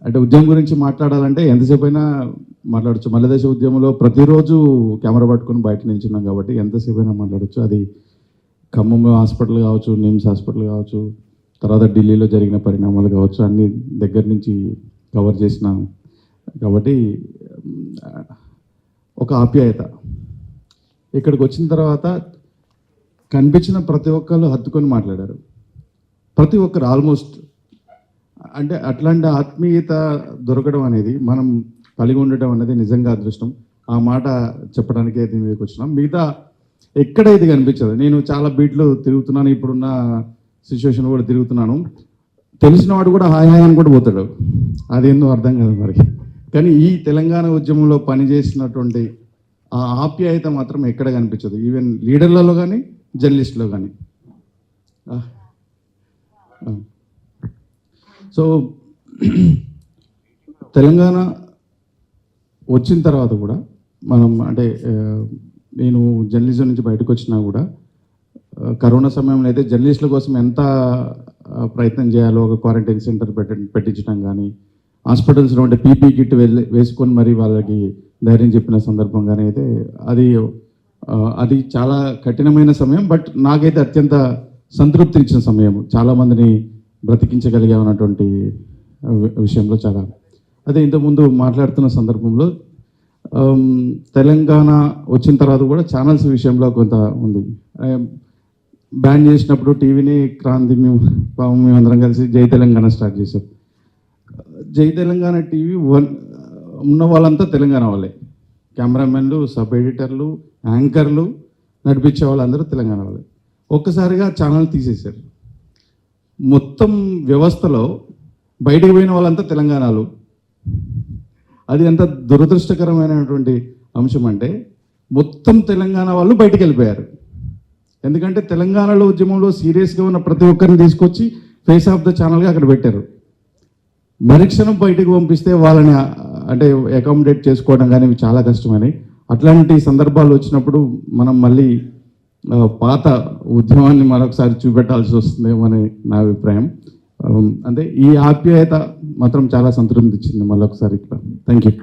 అంటే ఉద్యమం గురించి మాట్లాడాలంటే ఎంతసేపు అయినా మాట్లాడచ్చు. మల్లెదశ ఉద్యమంలో ప్రతిరోజు కెమెరా పట్టుకొని బయట నిల్చున్నాం కాబట్టి ఎంతసేపు అయినా మాట్లాడచ్చు. అది ఖమ్మం హాస్పిటల్ కావచ్చు, నిమ్స్ హాస్పిటల్ కావచ్చు, తర్వాత ఢిల్లీలో జరిగిన పరిణామాలు కావచ్చు, అన్ని దగ్గర నుంచి కవర్ చేసినాను కాబట్టి ఒక ఆప్యాయత. ఇక్కడికి వచ్చిన తర్వాత కనిపించిన ప్రతి ఒక్కరు హత్తుకొని మాట్లాడారు. ప్రతి ఒక్కరు ఆల్మోస్ట్ అంటే అట్లాంటి ఆత్మీయత దొరకడం అనేది మనం కలిగి ఉండటం అనేది నిజంగా అదృష్టం. ఆ మాట చెప్పడానికే దీనికి వచ్చినాం. మిగతా ఎక్కడ ఇది కనిపించదు. నేను చాలా బీట్లు తిరుగుతున్నాను, ఇప్పుడున్న సిచ్యువేషన్ కూడా తిరుగుతున్నాను. తెలిసిన వాడు కూడా హాయ్ హాయ్ అని కూడా పోతాడు, అదేందో అర్థం కాదు మరి. కానీ ఈ తెలంగాణ ఉద్యమంలో పనిచేసినటువంటి ఆ ఆప్యాయత మాత్రం ఎక్కడ కనిపించదు, ఈవెన్ లీడర్లలో కానీ జర్నలిస్టులో కానీ. సో తెలంగాణ వచ్చిన తర్వాత కూడా మనం అంటే నేను జర్నలిజం నుంచి బయటకు వచ్చినా కూడా కరోనా సమయంలో అయితే జర్నలిస్టుల కోసం ఎంత ప్రయత్నం చేయాలో, ఒక క్వారంటైన్ సెంటర్ పెట్టించడం కానీ, హాస్పిటల్స్లో ఉంటే పీపీ కిట్ వేసుకొని మరి వాళ్ళకి ధైర్యం చెప్పిన సందర్భం కానీ అయితే అది చాలా కఠినమైన సమయం. బట్ నాకైతే అత్యంత సంతృప్తి ఇచ్చిన సమయం, చాలామందిని బ్రతికించగలిగామన్నటువంటి విషయంలో చాలా. అదే ఇంతకుముందు మాట్లాడుతున్న సందర్భంలో తెలంగాణ వచ్చిన తర్వాత కూడా ఛానల్స్ విషయంలో కొంత ఉంది. బ్యాన్ చేసినప్పుడు టీవీని క్రాంతి మేమందరం కలిసి జై తెలంగాణ స్టార్ట్ చేశారు. జై తెలంగాణ టీవీ ఉన్న వాళ్ళంతా తెలంగాణ వాళ్ళే, కెమెరామెన్లు, సబ్ ఎడిటర్లు, యాంకర్లు, నడిపించే వాళ్ళందరూ తెలంగాణ వాళ్ళే. ఒక్కసారిగా ఛానల్ తీసేశారు. మొత్తం వ్యవస్థలో బయటకు పోయిన వాళ్ళంతా తెలంగాణలో. అది ఎంత దురదృష్టకరమైనటువంటి అంశం అంటే మొత్తం తెలంగాణ వాళ్ళు బయటికి వెళ్ళిపోయారు. ఎందుకంటే తెలంగాణలో ఉద్యమంలో సీరియస్గా ఉన్న ప్రతి ఒక్కరిని తీసుకొచ్చి ఫేస్ ఆఫ్ ద ఛానల్గా అక్కడ పెట్టారు. మరుక్షణం బయటకు పంపిస్తే వాళ్ళని అంటే అకామిడేట్ చేసుకోవడం కానీ చాలా కష్టమని, అట్లాంటి సందర్భాలు వచ్చినప్పుడు మనం మళ్ళీ పాత ఉద్యమాన్ని మరొకసారి చూపెట్టాల్సి వస్తుందేమో అని నా అభిప్రాయం. అంటే ఈ ఆప్యాయత మాత్రం చాలా సంతృప్తి ఇచ్చింది మళ్ళొకసారి ఇక్కడ. Thank you.